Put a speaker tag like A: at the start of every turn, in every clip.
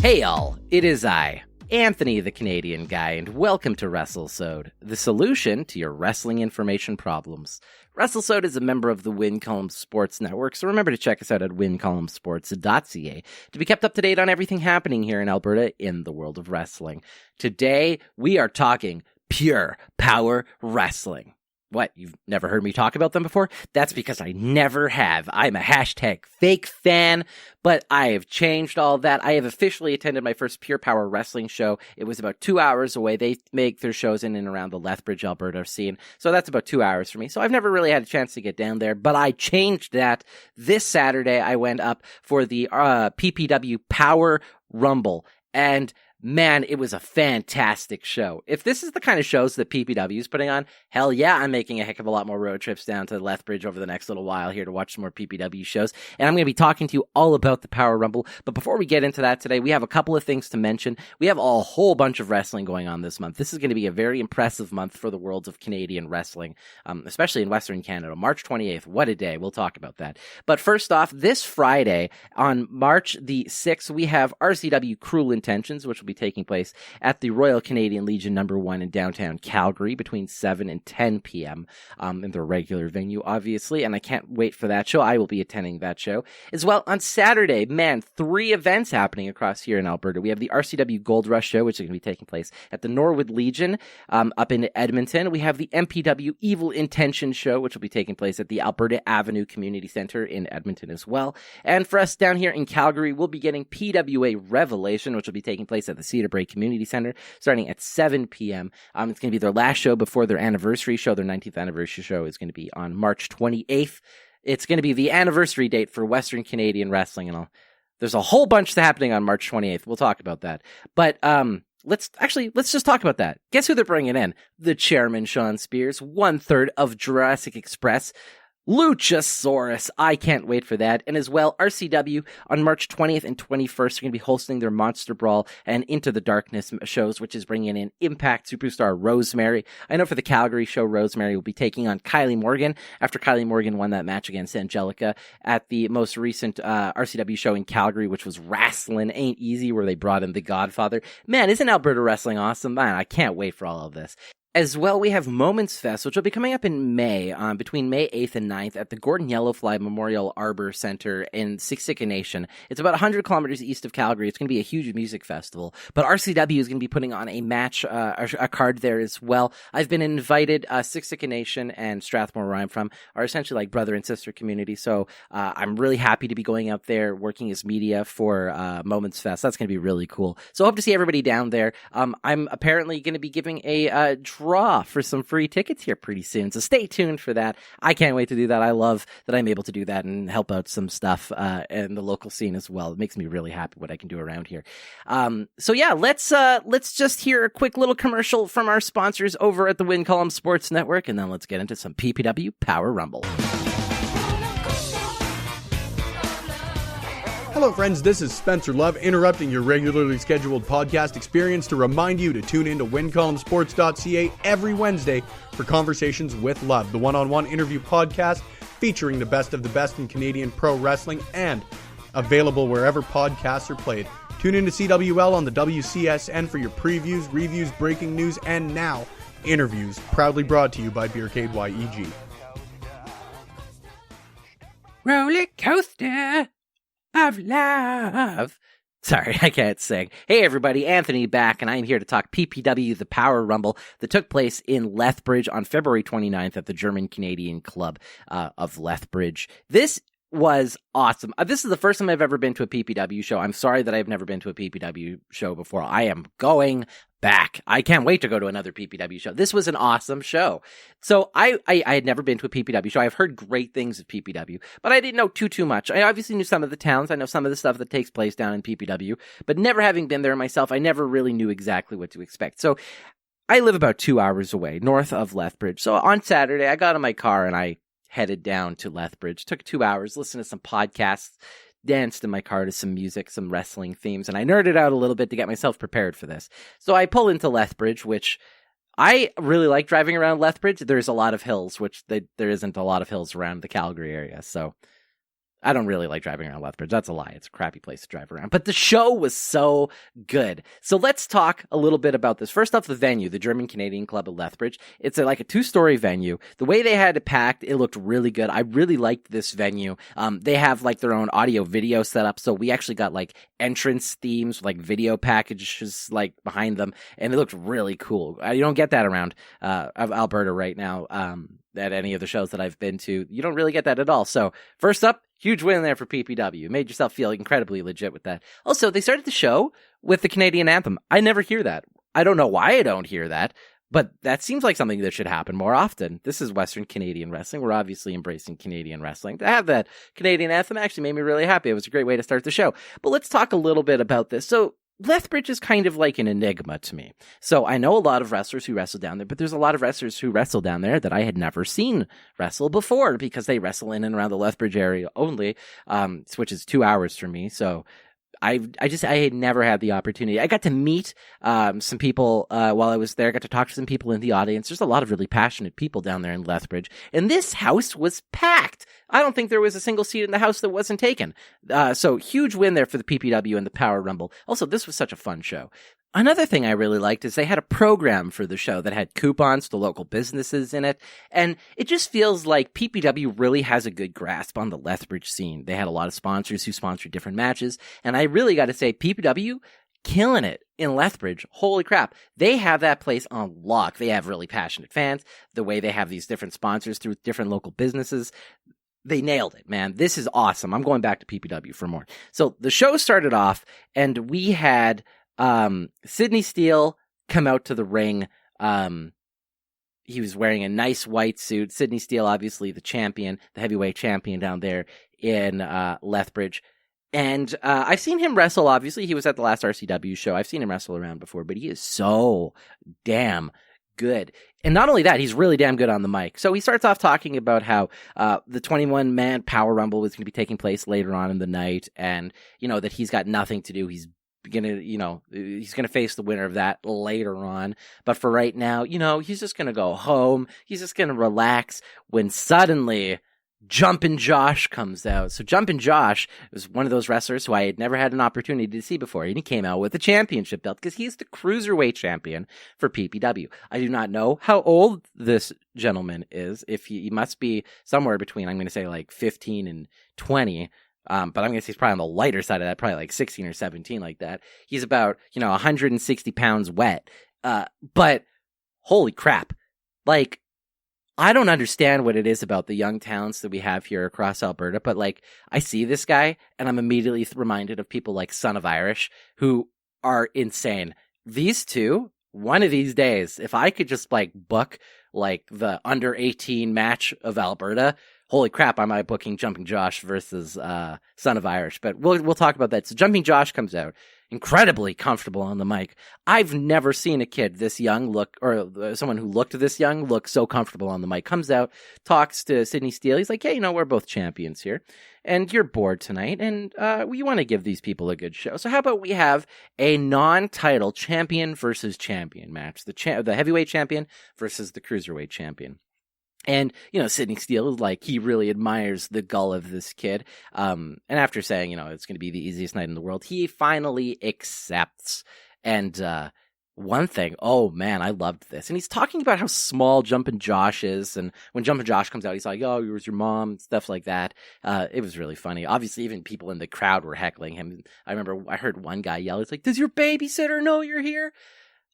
A: Hey all, it is I, Anthony the Canadian Guy, and welcome to Wrestlesode, the solution to your wrestling information problems. Wrestlesode is a member of the Win Column Sports Network, so remember to check us out at wincolumnsports.ca to be kept up to date on everything happening here in Alberta in the world of wrestling. Today, we are talking pure power wrestling. What, you've never heard me talk about them before? That's because I never have. I'm a hashtag fake fan, but I have changed all that. I have officially attended my first Pure Power Wrestling show. It was about 2 hours away. They make their shows in and around the Lethbridge, Alberta scene, so that's about 2 hours for me. So I've never really had a chance to get down there, but I changed that. This Saturday, I went up for the PPW Power Rumble, and man, it was a fantastic show. If this is the kind of shows that PPW is putting on, hell yeah, I'm making a heck of a lot more road trips down to Lethbridge over the next little while here to watch some more PPW shows. And I'm going to be talking to you all about the Power Rumble. But before we get into that today, we have a couple of things to mention. We have a whole bunch of wrestling going on this month. This is going to be a very impressive month for the world of Canadian wrestling, especially in Western Canada. March 28th, what a day. We'll talk about that. But first off, this Friday on March the 6th, we have RCW Cruel Intentions, which will be taking place at the Royal Canadian Legion No. 1 in downtown Calgary between 7 and 10 p.m. In their regular venue, obviously, and I can't wait for that show. I will be attending that show. As well, on Saturday, man, 3 events happening across here in Alberta. We have the RCW Gold Rush show, which is going to be taking place at the Norwood Legion up in Edmonton. We have the MPW Evil Intention show, which will be taking place at the Alberta Avenue Community Centre in Edmonton as well. And for us down here in Calgary, we'll be getting PWA Revelation, which will be taking place at the Cedar Brae Community Center starting at 7 p.m. It's going to be their last show before their anniversary show. Their 19th anniversary show is going to be on March 28th. It's going to be the anniversary date for Western Canadian wrestling, and there's a whole bunch happening on March 28th. We'll talk about that. But let's just talk about that. Guess who they're bringing in? The chairman, Sean Spears, 1/3 of Jurassic Express, Luchasaurus. I can't wait for that. And as well, RCW on March 20th and 21st are going to be hosting their Monster Brawl and Into the Darkness shows, which is bringing in Impact superstar Rosemary. I know for the Calgary show, Rosemary will be taking on Kylie Morgan after Kylie Morgan won that match against Angelica at the most recent RCW show in Calgary, which was Wrestling Ain't Easy, where they brought in the Godfather. Man, isn't Alberta wrestling awesome? Man, I can't wait for all of this. As well, we have Moments Fest, which will be coming up in May, between May 8th and 9th at the Gordon Yellowfly Memorial Arbor Center in Siksika Nation. It's about 100 kilometers east of Calgary. It's going to be a huge music festival, but RCW is going to be putting on a match, a card there as well. I've been invited. Siksika Nation and Strathmore, where I'm from, are essentially like brother and sister community, so I'm really happy to be going out there working as media for Moments Fest. That's going to be really cool. So I hope to see everybody down there. I'm apparently going to be giving a draw for some free tickets here pretty soon, so stay tuned for that. I can't wait to do that. I love that I'm able to do that and help out some stuff in the local scene as well. It makes me really happy what I can do around here. So yeah, let's just hear a quick little commercial from our sponsors over at the Win Column Sports Network, and then let's get into some PPW Power Rumble.
B: Hello friends, this is Spencer Love interrupting your regularly scheduled podcast experience to remind you to tune in to wincolumnsports.ca every Wednesday for Conversations with Love, the one-on-one interview podcast featuring the best of the best in Canadian pro wrestling and available wherever podcasts are played. Tune in to CWL on the WCSN for your previews, reviews, breaking news, and now interviews, proudly brought to you by Beercade YEG.
A: Roller coaster of love. Sorry, I can't sing. Hey everybody, Anthony back, and I'm here to talk PPW, the Power Rumble, that took place in Lethbridge on February 29th at the German-Canadian Club of Lethbridge. This was awesome. This is the first time I've ever been to a PPW show. I'm sorry that I've never been to a PPW show before. I am going back. I can't wait to go to another PPW show. This was an awesome show. So I had never been to a PPW show. I've heard great things of PPW, but I didn't know too much. I obviously knew some of the towns. I know some of the stuff that takes place down in PPW, but never having been there myself, I never really knew exactly what to expect. So I live about 2 hours away, north of Lethbridge. So on Saturday, I got in my car and I headed down to Lethbridge. Took 2 hours, listened to some podcasts, danced in my car to some music, some wrestling themes, and I nerded out a little bit to get myself prepared for this. So I pull into Lethbridge, which I really like driving around Lethbridge. There's a lot of hills, which there isn't a lot of hills around the Calgary area. So I don't really like driving around Lethbridge. That's a lie. It's a crappy place to drive around. But the show was so good. So let's talk a little bit about this. First off, the venue, the German Canadian Club of Lethbridge. It's like a 2-story venue. The way they had it packed, it looked really good. I really liked this venue. They have like their own audio video set up. So we actually got like entrance themes, like video packages like behind them. And it looked really cool. You don't get that around Alberta right now. At any of the shows that I've been to, you don't really get that at all. So first up, huge win there for PPW. Made yourself feel incredibly legit with that. Also, they started the show with the Canadian anthem. I never hear that. I don't know why I don't hear that, but that seems like something that should happen more often. This is Western Canadian wrestling. We're obviously embracing Canadian wrestling. To have that Canadian anthem actually made me really happy. It was a great way to start the show. But let's talk a little bit about this. So Lethbridge is kind of like an enigma to me. So I know a lot of wrestlers who wrestle down there, but there's a lot of wrestlers who wrestle down there that I had never seen wrestle before because they wrestle in and around the Lethbridge area only, which is 2 hours for me. So I had never had the opportunity. I got to meet some people while I was there. I got to talk to some people in the audience. There's a lot of really passionate people down there in Lethbridge. And this house was packed. I don't think there was a single seat in the house that wasn't taken. So huge win there for the PPW and the Power Rumble. Also, this was such a fun show. Another thing I really liked is they had a program for the show that had coupons to local businesses in it. And it just feels like PPW really has a good grasp on the Lethbridge scene. They had a lot of sponsors who sponsored different matches. And I really got to say, PPW killing it in Lethbridge. Holy crap. They have that place on lock. They have really passionate fans. The way they have these different sponsors through different local businesses. They nailed it, man. This is awesome. I'm going back to PPW for more. So the show started off and we had Sidney Steele come out to the ring. He was wearing a nice white suit. Sidney Steele, obviously the champion, the heavyweight champion down there in Lethbridge. And I've seen him wrestle, obviously. He was at the last RCW show. I've seen him wrestle around before, but he is so damn good. And not only that, he's really damn good on the mic. So he starts off talking about how the 21-man Power Rumble was going to be taking place later on in the night, and, you know, that he's got nothing to do. He's gonna face the winner of that later on. But for right now, you know, he's just gonna go home. He's just gonna relax when suddenly Jumpin' Josh comes out. So Jumpin' Josh was one of those wrestlers who I had never had an opportunity to see before. And he came out with a championship belt because he's the cruiserweight champion for PPW. I do not know how old this gentleman is. If he must be somewhere between, I'm going to say like 15 and 20. But I'm going to say he's probably on the lighter side of that, probably like 16 or 17 like that. He's about, 160 pounds wet. But holy crap. Like, I don't understand what it is about the young talents that we have here across Alberta, but like, I see this guy and I'm immediately reminded of people like Son of Irish who are insane. These two, one of these days, if I could just like book like the under 18 match of Alberta, holy crap, I might booking Jumping Josh versus Son of Irish. But we'll talk about that. So Jumping Josh comes out, incredibly comfortable on the mic. I've never seen a kid this young look, or someone who looked this young look so comfortable on the mic. Comes out, talks to Sidney Steele. He's like, yeah, we're both champions here. And you're bored tonight, and we want to give these people a good show. So how about we have a non-title champion versus champion match? The heavyweight champion versus the cruiserweight champion. And, Sidney Steele is like, he really admires the gull of this kid. And after saying, it's going to be the easiest night in the world, he finally accepts. And one thing, oh man, I loved this. And he's talking about how small Jumpin' Josh is. And when Jumpin' Josh comes out, he's like, oh, where's your mom? Stuff like that. It was really funny. Obviously, even people in the crowd were heckling him. I remember I heard one guy yell, it's like, does your babysitter know you're here?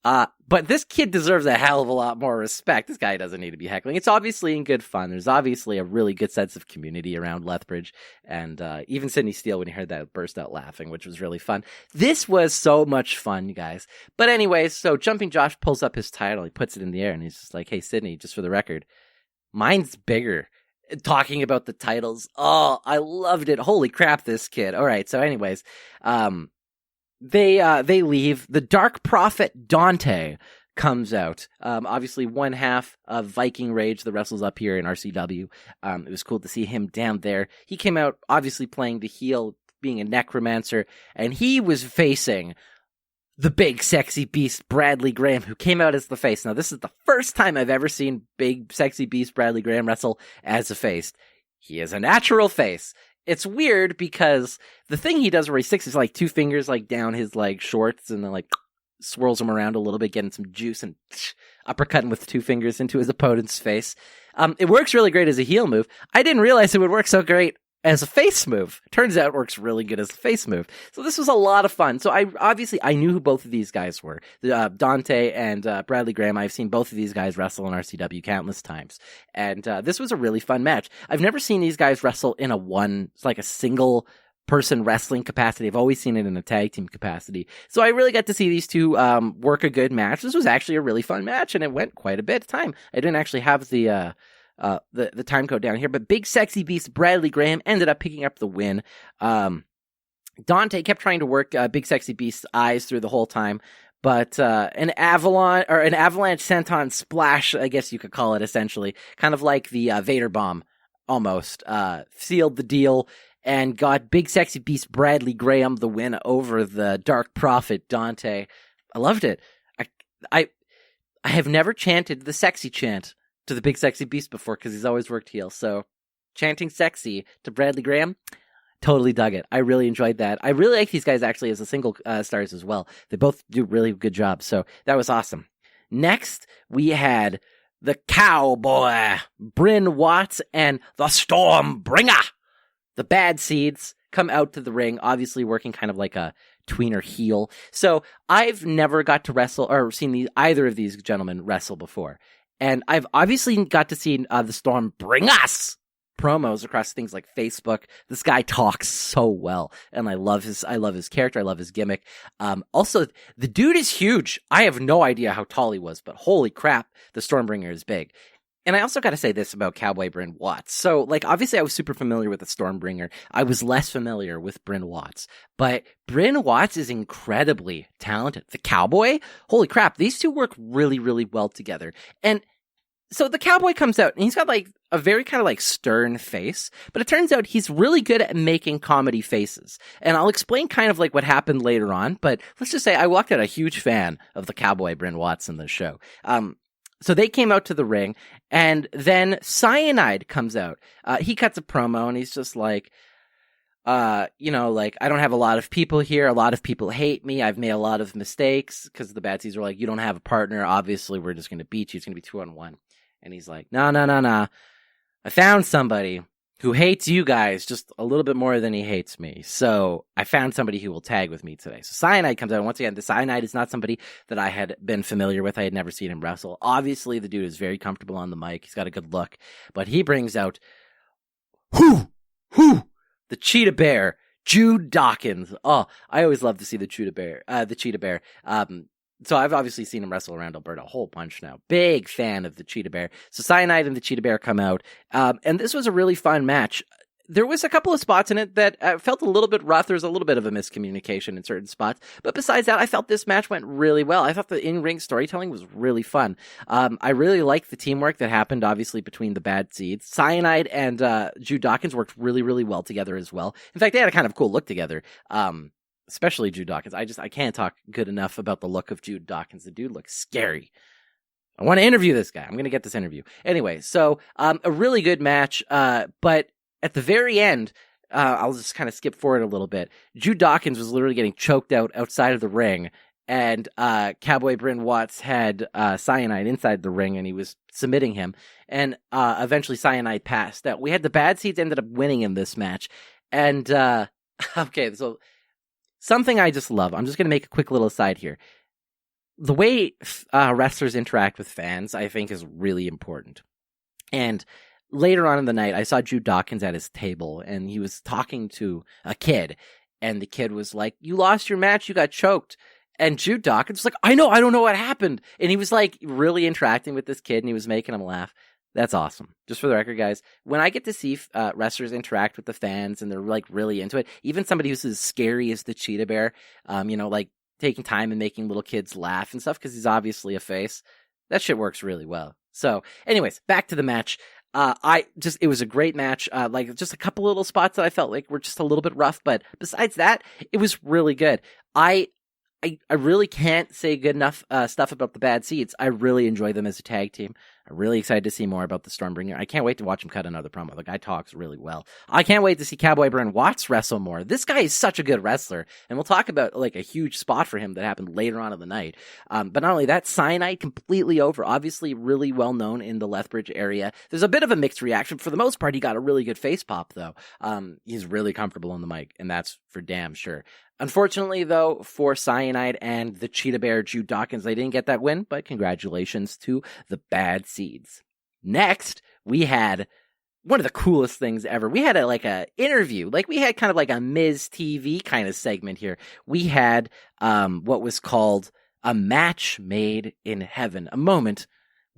A: But this kid deserves a hell of a lot more respect. This guy doesn't need to be heckling. It's obviously in good fun. There's obviously a really good sense of community around Lethbridge. And even Sidney Steele, when he heard that, burst out laughing, which was really fun. This was so much fun, guys. But anyways, so Jumping Josh pulls up his title. He puts it in the air, and he's just like, hey, Sidney, just for the record, mine's bigger. Talking about the titles. Oh, I loved it. Holy crap, this kid. All right, so anyways, They leave. The Dark Prophet Dante comes out. Obviously one half of Viking Rage that wrestles up here in RCW. It was cool to see him down there. He came out obviously playing the heel, being a necromancer, and he was facing the big sexy beast Bradley Graham, who came out as the face. Now this is the first time I've ever seen big sexy beast Bradley Graham wrestle as a face. He is a natural face. it's weird because the thing he does where he sticks his like two fingers like down his like shorts and then like swirls them around a little bit, getting some juice and uppercutting with two fingers into his opponent's face. It works really great as a heel move. I didn't realize it would work so great as a face move. Turns out it works really good as a face move. So this was a lot of fun. So I knew who both of these guys were. Dante and Bradley Graham. I've seen both of these guys wrestle in RCW countless times. And this was a really fun match. I've never seen these guys wrestle in a single person wrestling capacity. I've always seen it in a tag team capacity. So I really got to see these two work a good match. This was actually a really fun match, and it went quite a bit of time. I didn't actually have the time code down here, but Big Sexy Beast Bradley Graham ended up picking up the win. Dante kept trying to work Big Sexy Beast's eyes through the whole time, but an avalanche senton splash, I guess you could call it, essentially, kind of like the Vader bomb, almost, sealed the deal and got Big Sexy Beast Bradley Graham the win over the Dark Prophet Dante. I loved it. I have never chanted the sexy chant to the Big Sexy Beast before because he's always worked heel. So chanting sexy to Bradley Graham, totally dug it. I really enjoyed that. I really like these guys actually as a single stars as well. They both do really good jobs. So that was awesome. Next, we had the Cowboy, Bryn Watts, and the Stormbringer. The Bad Seeds come out to the ring, obviously working kind of like a tweener heel. So I've never got to wrestle or seen either of these gentlemen wrestle before. And I've obviously got to see the Storm bring us promos across things like Facebook. This guy talks so well, and I love his character. I love his gimmick. Also, the dude is huge. I have no idea how tall he was, but holy crap, the Stormbringer is big. And I also got to say this about Cowboy Bryn Watts. So, like, obviously I was super familiar with the Stormbringer. I was less familiar with Bryn Watts. But Bryn Watts is incredibly talented. The Cowboy? Holy crap, these two work really, really well together. And so the Cowboy comes out, and he's got, like, a very kind of, like, stern face. But it turns out he's really good at making comedy faces. And I'll explain kind of, like, what happened later on. But let's just say I walked out a huge fan of the Cowboy Bryn Watts in this show. So they came out to the ring, and then Cyanide comes out. He cuts a promo, and he's just like, I don't have a lot of people here. A lot of people hate me. I've made a lot of mistakes, because the Bad Seeds were like, you don't have a partner. Obviously, we're just going to beat you. It's going to be 2-on-1. And he's like, no. I found somebody who hates you guys just a little bit more than he hates me. So I found somebody who will tag with me today. So Cyanide comes out. And once again, the Cyanide is not somebody that I had been familiar with. I had never seen him wrestle. Obviously, the dude is very comfortable on the mic. He's got a good look. But he brings out, the Cheetah Bear, Jude Dawkins. Oh, I always love to see the Cheetah Bear. So I've obviously seen him wrestle around Alberta a whole bunch now. Big fan of the Cheetah Bear. So Cyanide and the Cheetah Bear come out. And this was a really fun match. There was a couple of spots in it that felt a little bit rough. There was a little bit of a miscommunication in certain spots. But besides that, I felt this match went really well. I thought the in-ring storytelling was really fun. I really liked the teamwork that happened, obviously, between the Bad Seeds. Cyanide and Jude Dawkins worked really, really well together as well. In fact, they had a kind of cool look together. Especially Jude Dawkins. I can't talk good enough about the look of Jude Dawkins. The dude looks scary. I want to interview this guy. I'm going to get this interview. Anyway, so a really good match, but at the very end, I'll just kind of skip forward a little bit. Jude Dawkins was literally getting choked out outside of the ring, and Cowboy Bryn Watts had Cyanide inside the ring, and he was submitting him, and eventually Cyanide passed out. We had the Bad Seeds ended up winning in this match, and okay, so something I just love. I'm just going to make a quick little aside here. The way wrestlers interact with fans, I think, is really important. And later on in the night, I saw Jude Dawkins at his table, and he was talking to a kid. And the kid was like, you lost your match, you got choked. And Jude Dawkins was like, I don't know what happened. And he was like really interacting with this kid, and he was making him laugh. That's awesome. Just for the record, guys, when I get to see wrestlers interact with the fans and they're like really into it, even somebody who's as scary as the Cheetah Bear, like taking time and making little kids laugh and stuff because he's obviously a face, that shit works really well. So anyways, back to the match. It was a great match. Like just a couple little spots that I felt like were just a little bit rough, but besides that, it was really good. I really can't say good enough stuff about the Bad Seeds. I really enjoy them as a tag team. I'm really excited to see more about the Stormbringer. I can't wait to watch him cut another promo. The guy talks really well. I can't wait to see Cowboy Bryn Watts wrestle more. This guy is such a good wrestler, and we'll talk about like a huge spot for him that happened later on in the night. But not only that, Cyanide completely over. Obviously, really well known in the Lethbridge area. There's a bit of a mixed reaction. For the most part, he got a really good face pop, though. He's really comfortable on the mic, and that's for damn sure. Unfortunately, though, for Cyanide and the Cheetah Bear Jude Dawkins, they didn't get that win, but congratulations to the Bad Seeds. Next, we had one of the coolest things ever. We had a interview. Like, we had kind of like a Miz TV kind of segment here. We had what was called a match made in heaven, a moment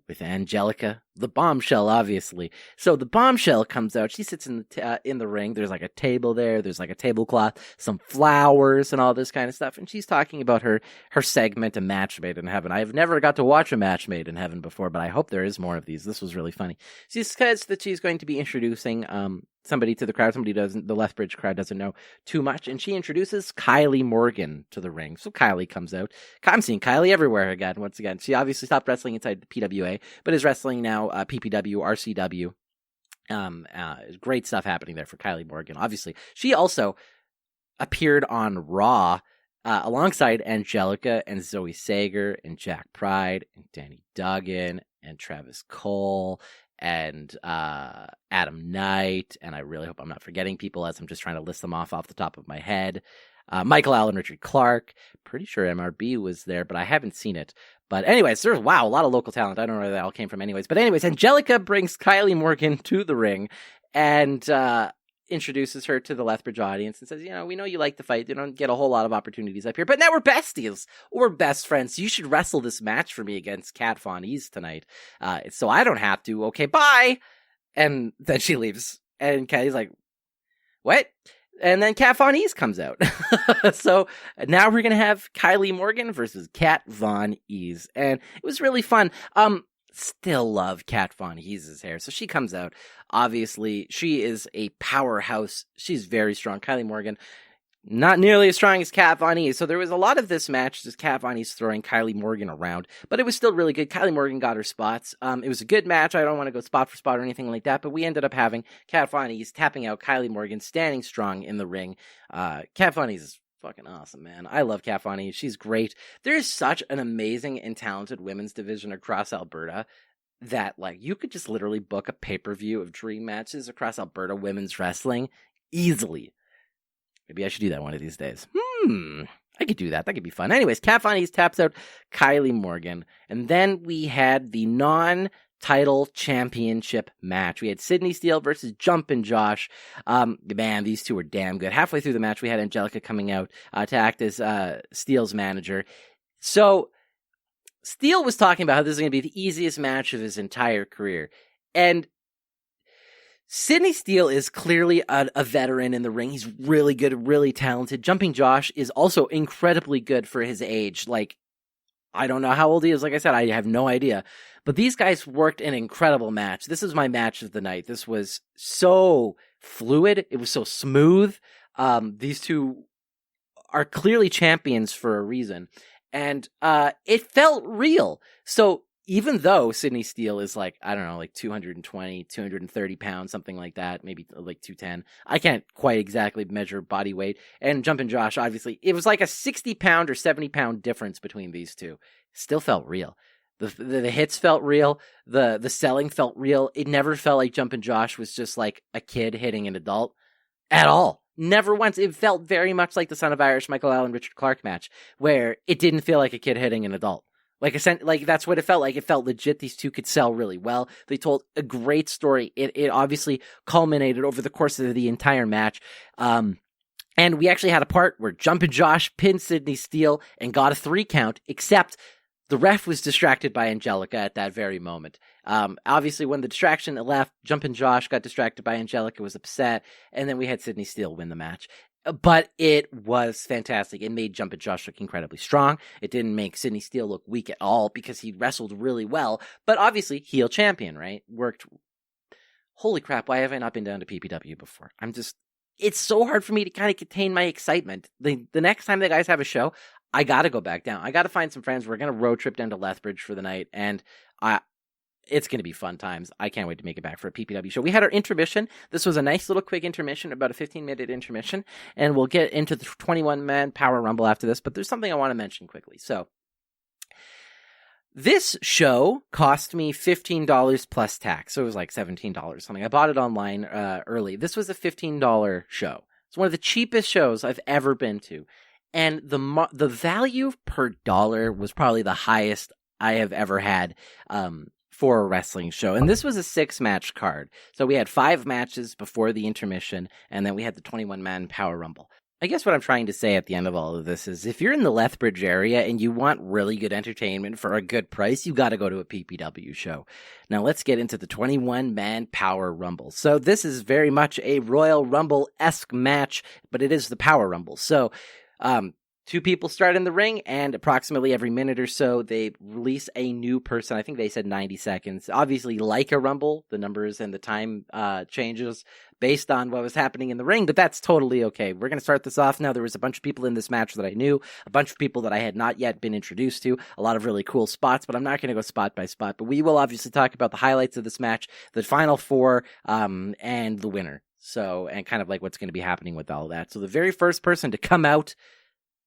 A: with Angelica, the bombshell, obviously. So the bombshell comes out. She sits in the ring. There's like a table there. There's like a tablecloth, some flowers, and all this kind of stuff. And she's talking about her segment, A Match Made in Heaven. I've never got to watch A Match Made in Heaven before, but I hope there is more of these. This was really funny. She says that she's going to be introducing somebody to the crowd. The Lethbridge crowd doesn't know too much. And she introduces Kylie Morgan to the ring. So Kylie comes out. I'm seeing Kylie everywhere again, once again. She obviously stopped wrestling inside the PWA, but is wrestling now PPW, RCW. Great stuff happening there for Kylie Morgan. Obviously, she also appeared on Raw alongside Angelica and Zoe Sager and Jack Pride and Danny Duggan and Travis Cole and Adam Knight, and I really hope I'm not forgetting people as I'm just trying to list them off the top of my head. Michael Allen, Richard Clark, pretty sure MRB was there, but I haven't seen it. But anyways, there's, wow, a lot of local talent. I don't know where that all came from anyways. But anyways, Angelica brings Kylie Morgan to the ring and introduces her to the Lethbridge audience and says, we know you like to fight. You don't get a whole lot of opportunities up here, but now we're besties. We're best friends. You should wrestle this match for me against Kat Von Ease tonight. So I don't have to. Okay, bye. And then she leaves. And Kylie's like, what? And then Kat Von Ease comes out. So now we're going to have Kylie Morgan versus Kat Von Ease. And it was really fun. Still love Kat Von Ease's hair. So she comes out. Obviously, she is a powerhouse. She's very strong. Kylie Morgan, not nearly as strong as Kat Von Ease. So there was a lot of this match, just Kat Von Ease throwing Kylie Morgan around. But it was still really good. Kylie Morgan got her spots. It was a good match. I don't want to go spot for spot or anything like that. But we ended up having Kat Von Ease tapping out Kylie Morgan, standing strong in the ring. Kat Von Ease is fucking awesome, man. I love Kat Von Ease. She's great. There's such an amazing and talented women's division across Alberta that, like, you could just literally book a pay-per-view of dream matches across Alberta women's wrestling easily. Maybe I should do that one of these days. I could do that. That could be fun. Anyways, Kat Von Ease taps out Kylie Morgan. And then we had the non-title championship match. We had Sydney Steele versus Jumpin' Josh. Man, these two were damn good. Halfway through the match, we had Angelica coming out to act as Steele's manager. So Steele was talking about how this is going to be the easiest match of his entire career. And Sydney Steele is clearly a veteran in the ring. He's really good, really talented. Jumping Josh is also incredibly good for his age. Like, I don't know how old he is. Like I said, I have no idea. But these guys worked an incredible match. This is my match of the night. This was so fluid. It was so smooth. These two are clearly champions for a reason. And it felt real. So even though Sydney Steele is like, I don't know, like 220, 230 pounds, something like that, maybe like 210. I can't quite exactly measure body weight. And Jumpin' Josh, obviously, it was like a 60 pound or 70 pound difference between these two. Still felt real. The hits felt real. The selling felt real. It never felt like Jumpin' Josh was just like a kid hitting an adult at all. Never once. It felt very much like the Son of Irish, Michael Allen, Richard Clark match, where it didn't feel like a kid hitting an adult. Like that's what it felt like. It felt legit. These two could sell really well. They told a great story. It obviously culminated over the course of the entire match. And we actually had a part where Jumpin' Josh pinned Sydney Steele and got a 3 count, except the ref was distracted by Angelica at that very moment. Obviously, when the distraction left, Jumpin' Josh got distracted by Angelica, was upset, and then we had Sydney Steele win the match. But it was fantastic. It made Jumpin' Josh look incredibly strong. It didn't make Sydney Steele look weak at all because he wrestled really well. But obviously, heel champion, right? Worked. Holy crap, why have I not been down to PPW before? It's so hard for me to kind of contain my excitement. The next time the guys have a show, I got to go back down. I got to find some friends. We're going to road trip down to Lethbridge for the night. And it's going to be fun times. I can't wait to make it back for a PPW show. We had our intermission. This was a nice little quick intermission, about a 15-minute intermission, and we'll get into the 21-man Power Rumble after this, but there's something I want to mention quickly. So, this show cost me $15 plus tax, so it was like $17 something. I bought it online early. This was a $15 show. It's one of the cheapest shows I've ever been to, and the value per dollar was probably the highest I have ever had for a wrestling show. And this was a 6-match card. So we had 5 matches before the intermission, and then we had the 21-man Power Rumble. I guess what I'm trying to say at the end of all of this is if you're in the Lethbridge area and you want really good entertainment for a good price, you got to go to a PPW show. Now let's get into the 21-man Power Rumble. So this is very much a Royal Rumble-esque match, but it is the Power Rumble. So 2 people start in the ring, and approximately every minute or so, they release a new person. I think they said 90 seconds. Obviously, like a Rumble, the numbers and the time changes based on what was happening in the ring, but that's totally okay. We're going to start this off now. There was a bunch of people in this match that I knew, a bunch of people that I had not yet been introduced to, a lot of really cool spots, but I'm not going to go spot by spot. But we will obviously talk about the highlights of this match, the final 4, and the winner. So, and kind of like what's going to be happening with all of that. So the very first person to come out,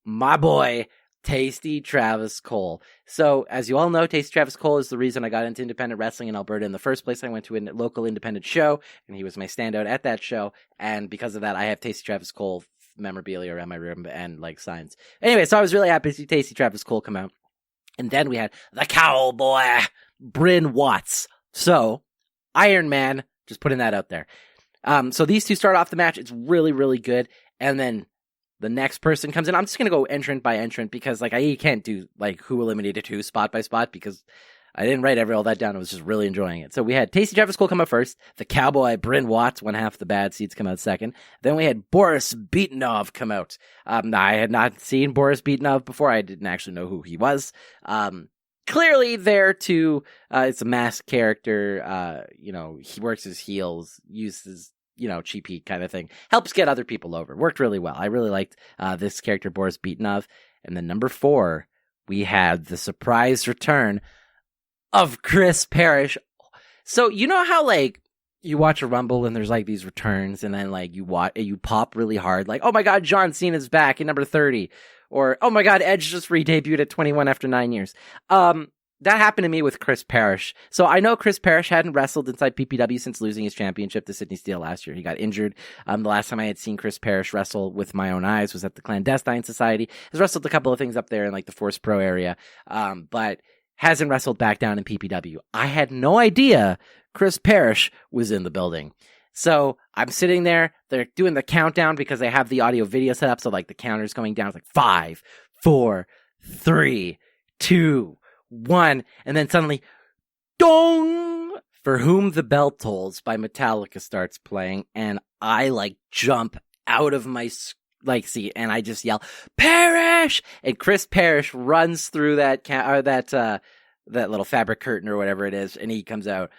A: my boy, Tasty Travis Cole. So, as you all know, Tasty Travis Cole is the reason I got into independent wrestling in Alberta in the first place. I went to a local independent show, and he was my standout at that show. And because of that, I have Tasty Travis Cole memorabilia around my room and like signs. Anyway, so I was really happy to see Tasty Travis Cole come out. And then we had the cowboy, Bryn Watts. So, Iron Man, just putting that out there. So these 2 start off the match. It's really, really good. And then the next person comes in. I'm just going to go entrant by entrant because like I can't do like who eliminated who spot by spot because I didn't write all that down. I was just really enjoying it. So we had Tasty Travis Cole come out first. The cowboy Bryn Watts, one half the bad seeds, come out second. Then we had Boris Beatonov come out. I had not seen Boris Beatonov before. I didn't actually know who he was. Clearly there to, it's a masked character. He works his heels, uses cheap heat kind of thing. Helps get other people over. Worked really well. I really liked this character, Boris Beatonov. And then number 4, we had the surprise return of Chris Parrish. So you know how like you watch a Rumble and there's like these returns and then like you pop really hard. Like, oh my God, John Cena's back at number 30. Or, oh my God, Edge just re-debuted at 21 after 9 years. That happened to me with Chris Parrish. So I know Chris Parrish hadn't wrestled inside PPW since losing his championship to Sidney Steele last year. He got injured. The last time I had seen Chris Parrish wrestle with my own eyes was at the Clandestine Society. He's wrestled a couple of things up there in like the Force Pro area, but hasn't wrestled back down in PPW. I had no idea Chris Parrish was in the building. So I'm sitting there, they're doing the countdown because they have the audio video set up. So like the counter's going down. It's like 5, 4, 3, 2, 1. And then suddenly, dong! For Whom the Bell Tolls by Metallica starts playing. And I like jump out of my seat and I just yell, Parrish! And Chris Parrish runs through that little fabric curtain or whatever it is. And he comes out.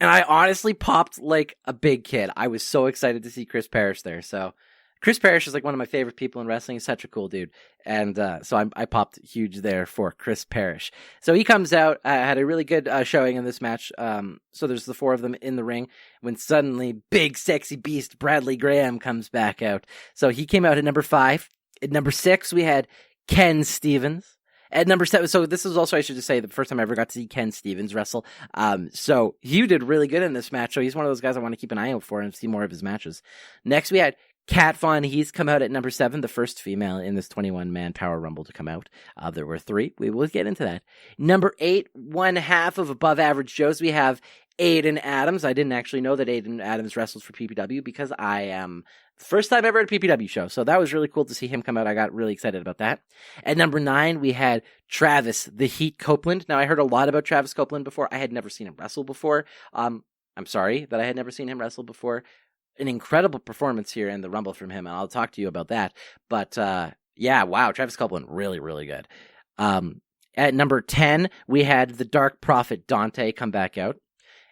A: And I honestly popped like a big kid. I was so excited to see Chris Parrish there. So Chris Parrish is like one of my favorite people in wrestling. He's such a cool dude. And so I popped huge there for Chris Parrish. So he comes out, had a really good showing in this match. So there's the 4 of them in the ring when suddenly big sexy beast Bradley Graham comes back out. So he came out at number 5. At number 6, we had Ken Stevens. At number 7, so this is also, I should just say, the first time I ever got to see Ken Stevens wrestle. So he did really good in this match. So he's one of those guys I want to keep an eye out for and see more of his matches. Next, we had Kat Von Hees come out at number 7, the first female in this 21-man Power Rumble to come out. There were 3. We will get into that. Number 8, one half of Above Average Joes. We have Aiden Adams. I didn't actually know that Aiden Adams wrestles for PPW because I am first time ever at a PPW show. So that was really cool to see him come out. I got really excited about that. At number 9, we had Travis the Heat Copeland. Now I heard a lot about Travis Copeland before. I had never seen him wrestle before. I'm sorry that I had never seen him wrestle before. An incredible performance here in the Rumble from him. And I'll talk to you about that. But, yeah, wow. Travis Copeland, really, really good. At number 10, we had the Dark Prophet Dante come back out.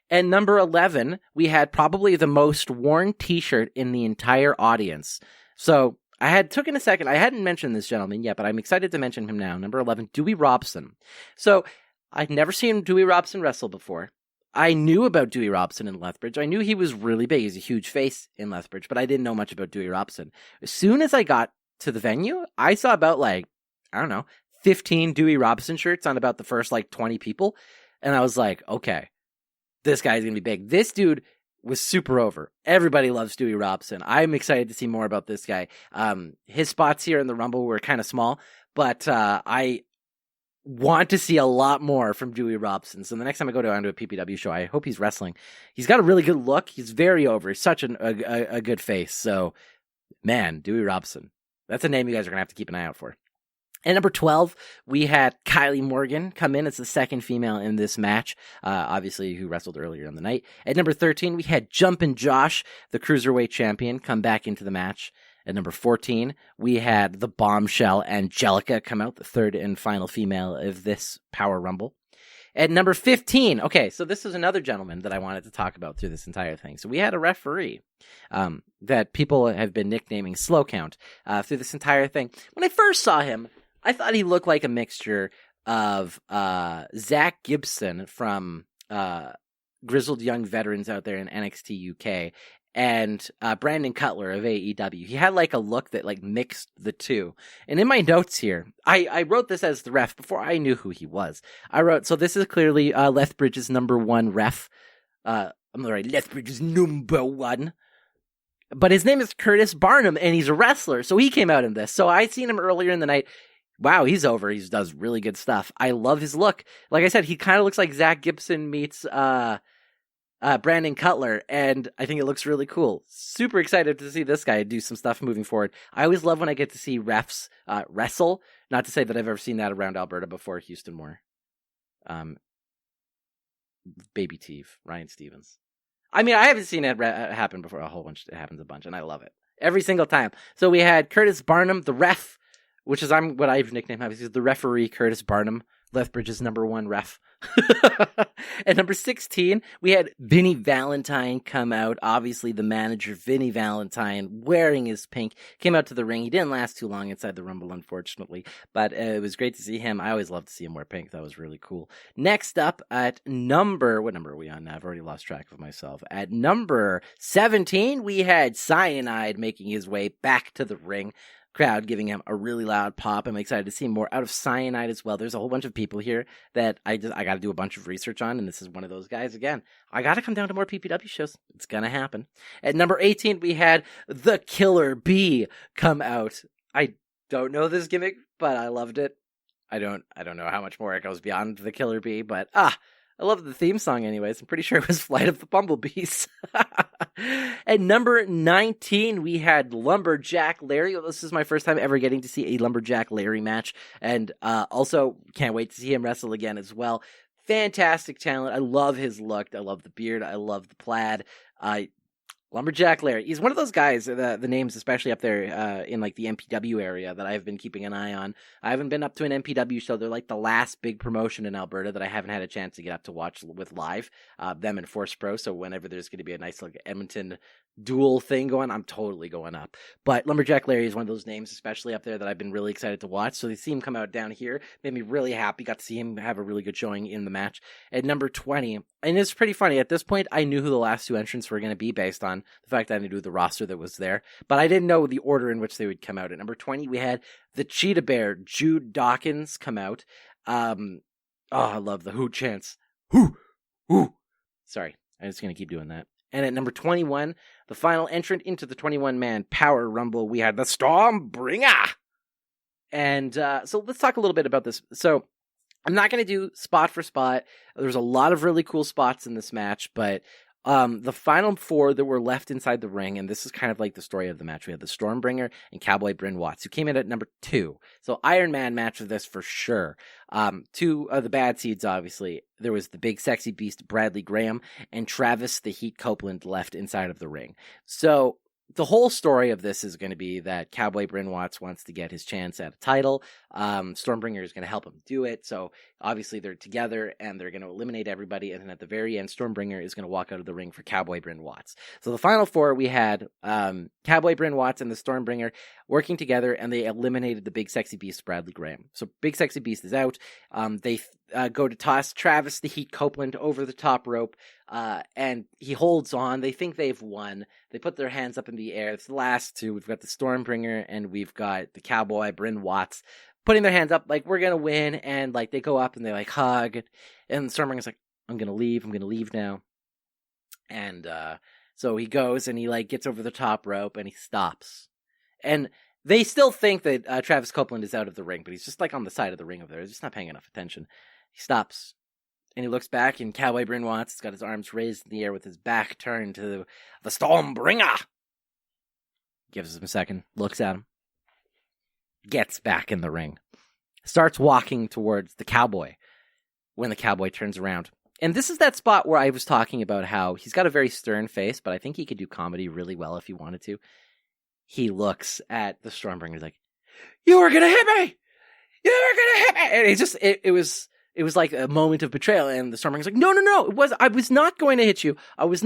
A: At number 11, we had probably the most worn t-shirt in the entire audience. So I took in a second. I hadn't mentioned this gentleman yet, but I'm excited to mention him now. Number 11, Dewey Robson. So I'd never seen Dewey Robson wrestle before. I knew about Dewey Robson in Lethbridge. I knew he was really big. He's a huge face in Lethbridge, but I didn't know much about Dewey Robson. As soon as I got to the venue, I saw about 15 Dewey Robson shirts on about the first 20 people. And I was like, okay, this guy's going to be big. This dude was super over. Everybody loves Dewey Robson. I'm excited to see more about this guy. His spots here in the Rumble were kind of small, but I want to see a lot more from Dewey Robson. So the next time I go to a PPW show, I hope he's wrestling. He's got a really good look. He's very over. He's such a good face. So, man, Dewey Robson. That's a name you guys are going to have to keep an eye out for. At number 12, we had Kylie Morgan come in as the second female in this match, obviously who wrestled earlier in the night. At number 13, we had Jumpin' Josh, the Cruiserweight champion, come back into the match. At number 14, we had the bombshell Angelica come out, the third and final female of this Power Rumble. At number 15, okay, so this is another gentleman that I wanted to talk about through this entire thing. So we had a referee that people have been nicknaming Slow Count through this entire thing. When I first saw him, I thought he looked like a mixture of Zach Gibson from Grizzled Young Veterans out there in NXT UK and Brandon Cutler of AEW. He had a look that mixed the two. And in my notes here, I wrote this as the ref before I knew who he was. I wrote, so this is clearly Lethbridge's number one ref. Lethbridge's number one. But his name is Curtis Barnum, and he's a wrestler, so he came out in this. So I seen him earlier in the night. Wow, he's over. He does really good stuff. I love his look. Like I said, he kind of looks like Zach Gibson meets Brandon Cutler, and I think it looks really cool. Super excited to see this guy do some stuff moving forward. I always love when I get to see refs wrestle. Not to say that I've ever seen that around Alberta before. Houston more. Baby Teeve, Ryan Stevens. I mean, I haven't seen it happen before a whole bunch. It happens a bunch, and I love it every single time. So we had Curtis Barnum, the ref, which is what I've nicknamed him. He's the referee, Curtis Barnum, Lethbridge's number one ref. At number 16, we had Vinny Valentine come out. Obviously, the manager, Vinny Valentine, wearing his pink, came out to the ring. He didn't last too long inside the Rumble, unfortunately, but it was great to see him. I always love to see him wear pink. That was really cool. Next up at what number are we on now? I've already lost track of myself. At number 17, we had Cyanide making his way back to the ring. Crowd giving him a really loud pop. I'm excited to see more out of Cyanide as well. There's a whole bunch of people here that I got to do a bunch of research on, and this is one of those guys. Again, I got to come down to more PPW shows. It's gonna happen. At number 18, we had the Killer Bee come out. I don't know this gimmick, but I loved it. I don't know how much more it goes beyond the Killer Bee, but I love the theme song anyways. I'm pretty sure it was Flight of the Bumblebees. At number 19, we had Lumberjack Larry. This is my first time ever getting to see a Lumberjack Larry match. And also can't wait to see him wrestle again as well. Fantastic talent. I love his look. I love the beard. I love the plaid. Lumberjack Larry. He's one of those guys, the names especially up there in the MPW area that I've been keeping an eye on. I haven't been up to an MPW show. They're the last big promotion in Alberta that I haven't had a chance to get up to watch with live, them and Force Pro. So whenever there's going to be a nice Edmonton dual thing going, I'm totally going up. But Lumberjack Larry is one of those names, especially up there, that I've been really excited to watch. So to see him come out down here made me really happy. Got to see him have a really good showing in the match. At number 20, and it's pretty funny, at this point, I knew who the last two entrants were going to be based on the fact that I knew the roster that was there, but I didn't know the order in which they would come out. At number 20, we had the Cheetah Bear, Jude Dawkins, come out. I love the Who chants. Who. Sorry, I'm just going to keep doing that. And at number 21, the final entrant into the 21-man Power Rumble, we had the Stormbringer. And so let's talk a little bit about this. So I'm not going to do spot for spot. There's a lot of really cool spots in this match, but the final four that were left inside the ring, and this is kind of the story of the match. We had the Stormbringer and Cowboy Bryn Watts, who came in at number 2. So Iron Man match of this for sure. Two of the bad seeds, obviously. There was the big sexy beast Bradley Graham and Travis the Heat Copeland left inside of the ring. So the whole story of this is going to be that Cowboy Bryn Watts wants to get his chance at a title. Stormbringer is going to help him do it. So obviously they're together and they're going to eliminate everybody. And then at the very end, Stormbringer is going to walk out of the ring for Cowboy Bryn Watts. So the final four, we had Cowboy Bryn Watts and the Stormbringer working together, and they eliminated the big sexy beast Bradley Graham. So big sexy beast is out. They go to toss Travis the Heat Copeland over the top rope, and he holds on. They think they've won. They put their hands up in the air. It's the last two. We've got the Stormbringer and we've got the Cowboy, Bryn Watts, putting their hands up like, we're going to win. And like they go up and they like hug. And the Stormbringer's like, I'm going to leave now. And so he goes and he like gets over the top rope and he stops. And they still think that Travis Copeland is out of the ring, but he's just like on the side of the ring over there. He's just not paying enough attention. He stops and he looks back, and Cowboy Bryn Watts has got his arms raised in the air with his back turned to the Stormbringer. Gives him a second, looks at him, gets back in the ring, starts walking towards the Cowboy when the Cowboy turns around. And this is that spot where I was talking about how he's got a very stern face, but I think he could do comedy really well if he wanted to. He looks at the Stormbringer like, "You were gonna hit me! You were gonna hit me!" And it was like a moment of betrayal. And the Stormbringer's like, "No. I was not going to hit you. I was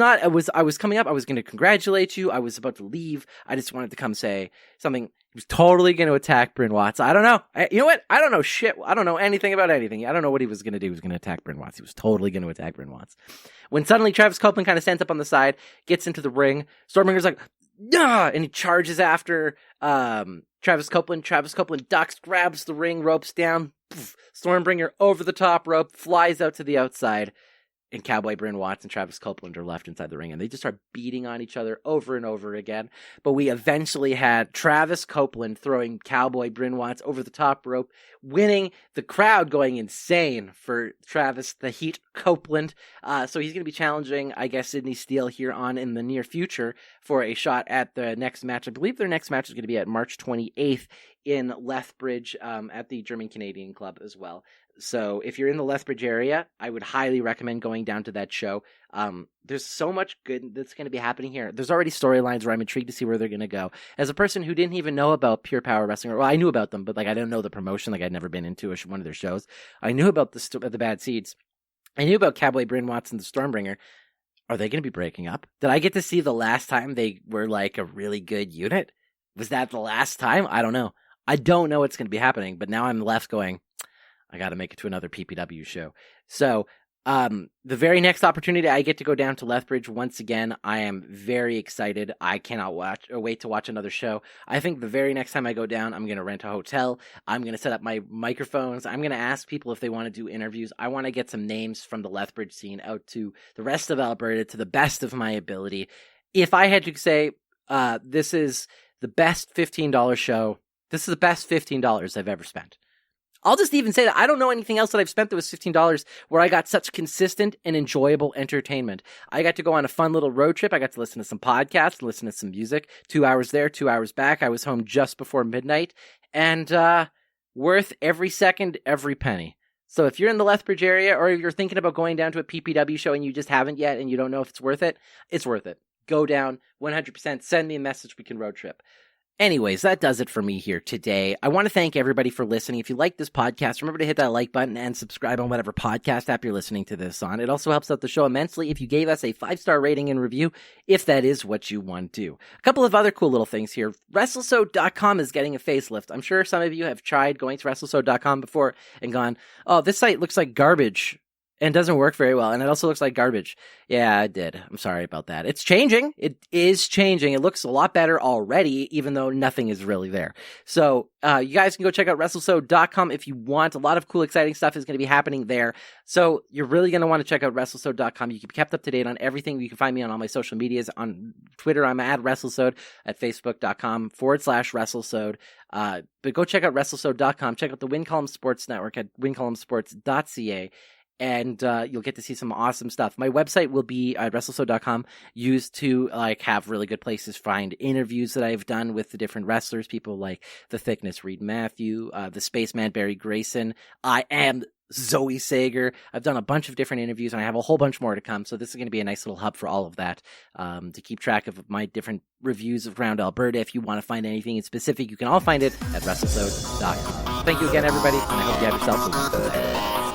A: coming up. I was going to congratulate you. I was about to leave. I just wanted to come say something." He was totally going to attack Bryn Watts. I don't know. You know what? I don't know shit. I don't know anything about anything. I don't know what he was going to do. He was going to attack Bryn Watts. He was totally going to attack Bryn Watts. When suddenly Travis Copeland kind of stands up on the side, gets into the ring, Stormbringer's like, "Nah!" And he charges after Travis Copeland. Travis Copeland ducks, grabs the ring, ropes down. Poof, Stormbringer over the top rope, flies out to the outside. And Cowboy Bryn Watts and Travis Copeland are left inside the ring, and they just start beating on each other over and over again. But we eventually had Travis Copeland throwing Cowboy Bryn Watts over the top rope, winning, the crowd going insane for Travis the Heat Copeland. So he's going to be challenging, I guess, Sidney Steele here on in the near future for a shot at the next match. I believe their next match is going to be at March 28th in Lethbridge at the German Canadian Club as well. So if you're in the Lethbridge area, I would highly recommend going down to that show. There's so much good that's going to be happening here. There's already storylines where I'm intrigued to see where they're going to go. As a person who didn't even know about Pure Power Wrestling, well, I knew about them, but like I didn't know the promotion. Like I'd never been into one of their shows. I knew about the Bad Seeds. I knew about Cowboy Bryn Watts and the Stormbringer. Are they going to be breaking up? Did I get to see the last time they were like a really good unit? Was that the last time? I don't know. I don't know what's going to be happening, but now I'm left going, I got to make it to another PPW show. So the very next opportunity I get to go down to Lethbridge once again, I am very excited. I cannot wait to watch another show. I think the very next time I go down, I'm going to rent a hotel. I'm going to set up my microphones. I'm going to ask people if they want to do interviews. I want to get some names from the Lethbridge scene out to the rest of Alberta to the best of my ability. If I had to say, this is the best $15 show, this is the best $15 I've ever spent. I'll just even say that I don't know anything else that I've spent that was $15 where I got such consistent and enjoyable entertainment. I got to go on a fun little road trip. I got to listen to some podcasts, listen to some music. 2 hours there, 2 hours back. I was home just before midnight, and worth every second, every penny. So if you're in the Lethbridge area, or if you're thinking about going down to a PPW show and you just haven't yet and you don't know if it's worth it, it's worth it. Go down 100%. Send me a message. We can road trip. Anyways, that does it for me here today. I want to thank everybody for listening. If you like this podcast, remember to hit that like button and subscribe on whatever podcast app you're listening to this on. It also helps out the show immensely if you gave us a 5-star rating and review, if that is what you want to do. A couple of other cool little things here. Wrestlesode.com is getting a facelift. I'm sure some of you have tried going to Wrestlesode.com before and gone, oh, this site looks like garbage and doesn't work very well, and it also looks like garbage. Yeah, I did. I'm sorry about that. It's changing. It is changing. It looks a lot better already, even though nothing is really there. So you guys can go check out Wrestlesode.com if you want. A lot of cool, exciting stuff is going to be happening there. So you're really going to want to check out Wrestlesode.com. You can be kept up to date on everything. You can find me on all my social medias. On Twitter, I'm at Wrestlesode, at Facebook.com/Wrestlesode. But go check out Wrestlesode.com. Check out the Win Column Sports Network at wincolumnsports.ca. And you'll get to see some awesome stuff. My website will be at Wrestlesode.com, used to have really good places to find interviews that I've done with the different wrestlers, people like The Thickness, Reed Matthew, the Spaceman, Barry Grayson. I am Zoe Sager. I've done a bunch of different interviews, and I have a whole bunch more to come. So this is going to be a nice little hub for all of that, to keep track of my different reviews of around Alberta. If you want to find anything in specific, you can all find it at Wrestlesode.com. Thank you again, everybody, and I hope you have yourself a wonderful day.